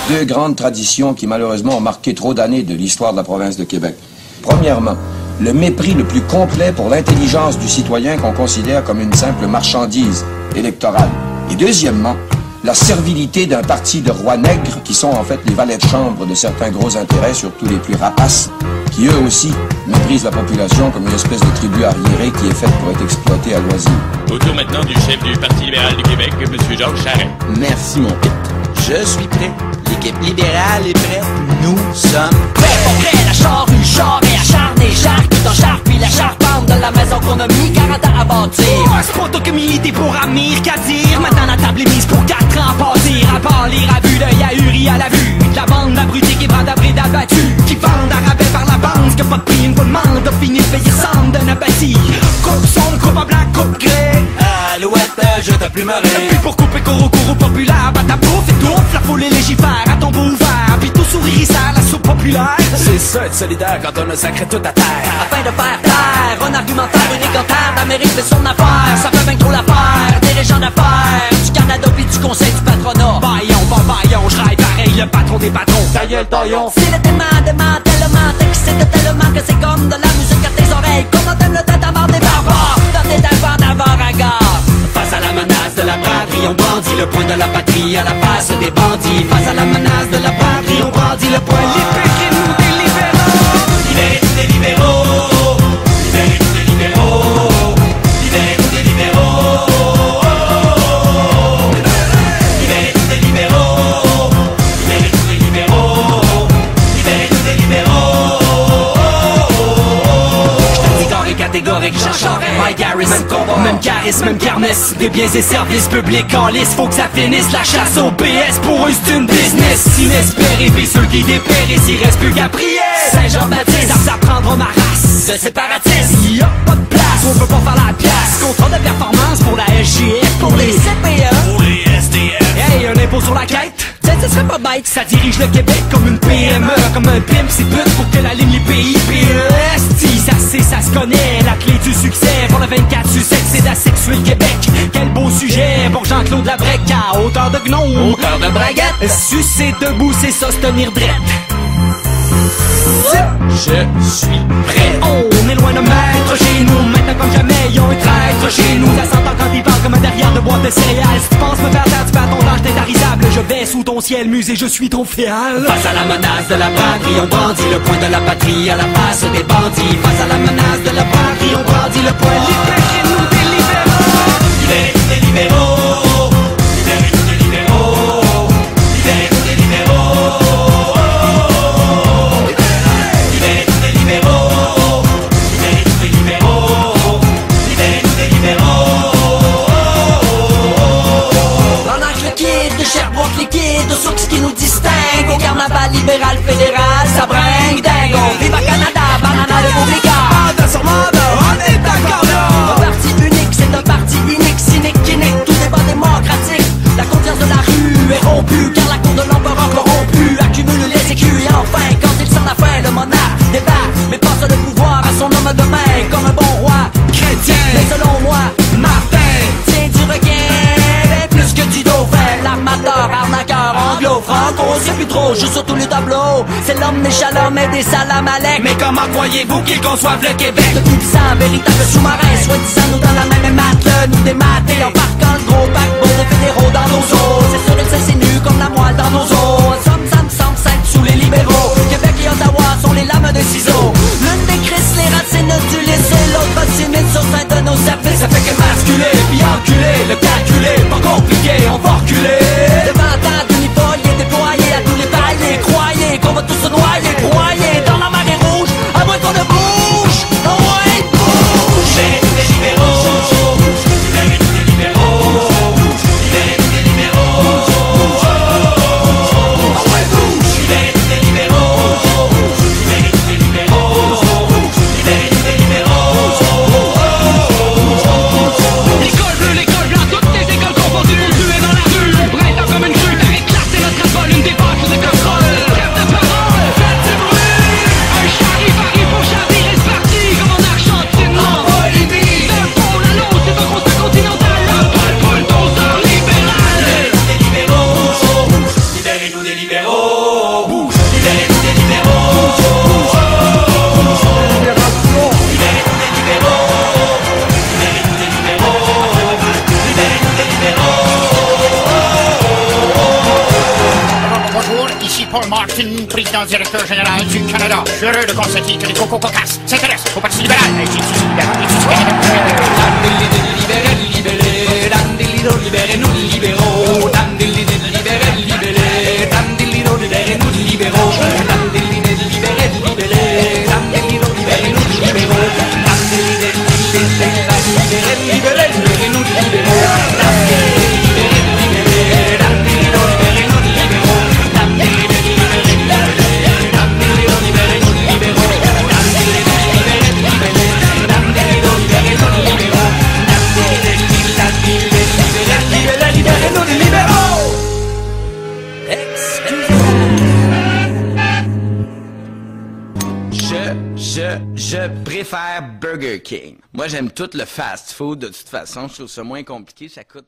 deux grandes traditions qui malheureusement ont marqué trop d'années de l'histoire de la province de Québec. Premièrement, le mépris le plus complet pour l'intelligence du citoyen qu'on considère comme une simple marchandise électorale. Et deuxièmement, la servilité d'un parti de rois nègres qui sont en fait les valets de chambre de certains gros intérêts, surtout les plus rapaces, qui eux aussi méprisent la population comme une espèce de tribu arriérée qui est faite pour être exploitée à loisir. Autour maintenant du chef du Parti libéral du Québec, M. Georges Charest. Merci, mon pit. Je suis prêt. L'équipe libérale est prête. Nous sommes prêts. Pour prêt, la charrue, char et acharné, char tout en char, puis la charpente de la maison qu'on a mis 40 ans à bâtir. Oh, c'est pas toi que militer pour Amir qu'à dire. Maintenant la table est mise pour 4 ans passer. À part lire à vue d'œil ahuri à la vue. De la bande d'abrutis qui brandent abrés d'abattus. Qui vendent à rabais par la bande. Que pas de prix, une bonne demande. A fini de payer sans d'un abattis. Coupe sombre, coupe en blanc, coupe gré. Alouette, je te plumerai. Puis pour couper courroux populaire, bah ta bouffe étouffe, la foule et légifère à tombeau ouvert. Puis tout sourit, ça la soupe populaire. C'est ça être solidaire quand on a sacré tout à terre. Afin de faire taire, un argumentaire unique en terre. L'Amérique fait son affaire, ça fait bien trop l'affaire. Des régions d'affaires, du Canada puis du conseil du patronat. Baillon, je raille pareil, le patron des patrons. Ta gueule, taillon. C'est le tellement, tellement, excité tellement que c'est comme de la musique à tes oreilles. Comment t'aimes le tête à mort des barbares, dans tes d'avant à gare. Face à la menace de la braderie, on brandit le poing de la patrie à la face des bandits. Face à la menace de la braderie, on brandit le poing. Libérez-nous des libéraux. Libérez-nous des libéraux. Libérez-nous des libéraux. Libérez-nous des libéraux. Libérez-nous des libéraux. Libérez-nous des libéraux. Libérez-nous des libéraux. Je te dis carré catégorique, j'en Mike Harris, même combat, même charisme, même kermesse. Des biens et services publics en liste, faut que ça finisse. La chasse au PS, pour eux c'est une business inespérée, puis ceux qui dépérissent, il reste plus qu'à prier. Saint-Jean-Baptiste, Ça prendra ma race de séparatiste. y a pas de place, on peut pas faire la pièce. Contrat de performance pour la SGF, Pour les CPE, Pour les SDF. hey, un impôt sur la quête. ce serait pas bête. Ça dirige le Québec comme une PME, comme un pimp, c'est pute pour que la ligne les pays PEST. Ça c'est, ça se connaît, la clé du succès pour le 24 Sussex, c'est d'asexuer le Québec. Quel beau sujet pour Jean-Claude Labrec à hauteur de gnome, Hauteur de braguette. Sucer debout, c'est ça, se tenir drette. Je suis prêt. On est loin de maître chez nous, maintenant comme jamais, y'a un traître chez nous. Ça s'entend quand il parle comme un derrière de boîte de céréales. Si tu penses me faire taire, tu perds ton âge d'intarisable. Je vais sous ton ciel, musée, je suis ton féal. Face à la menace de la braderie, on brandit le poing de la patrie à la face des bandits. Face à la menace de la braderie, on brandit le poing. Libérez-nous des libéraux. Libérez-nous des libéraux. Libérez-nous des libéraux. Libérez-nous des libéraux. Libérez-nous des libéraux. Libérez-nous des libéraux. Libérez-nous des libéraux. Pendant que le kid de Sherbrooke liquide aux sources qui nous distinguent, au carnaval libéral fédéral, ça bringue dingue. On vive à Canada, banana de Beaublicard. On est d'accord là. Un parti unique, c'est un parti unique, cynique, qui nique tout débat démocratique. La confiance de la rue est rompue, car la cour de l'empereur corrompu accumule les écus. Et enfin, quand il sent la fin, le monarque débat, mais passe le pouvoir à son homme de main, comme un bon roi chrétien. Mais selon moi, Martin tient du requin, plus que du dauphin. L'armateur, arnaqueur, anglo, franco, c'est plus trop, joue sur tous les tableaux. C'est l'homme des chaleurs, mais des salamalek. Mais comment croyez-vous qu'ils conçoivent le Québec? Depuis 10 ans, véritable sous-marin, soi-disant nous dans la même mate, nous démater, embarquant le gros paquebot de fédéraux dans nos eaux. C'est sûr que c'est nu comme la moelle dans nos os. Somme, sous les libéraux. Québec et Ottawa sont les lames de ciseaux. L'une des crises, les racines du lycée, l'autre va timide sur sein de nos services. Ça fait que masculer, puis enculer, le calculer, pas compliqué, on va reculer. Devant tant d'uniformes déployés à tous les paliers, croyez qu'on va tous se noyer, broyer dans la marée rouge, à moins qu'on ne bouge, à moins de bouge. Libérez-nous des libéraux. Libérez-nous des libéraux. Libérez-nous des libéraux. Paul Martin, président directeur général du Canada. Je suis heureux de constater que les cocos cocasses s'intéressent au Parti libéral. Je préfère Burger King. Moi, j'aime tout le fast-food. De toute façon, je trouve ça moins compliqué. Ça coûte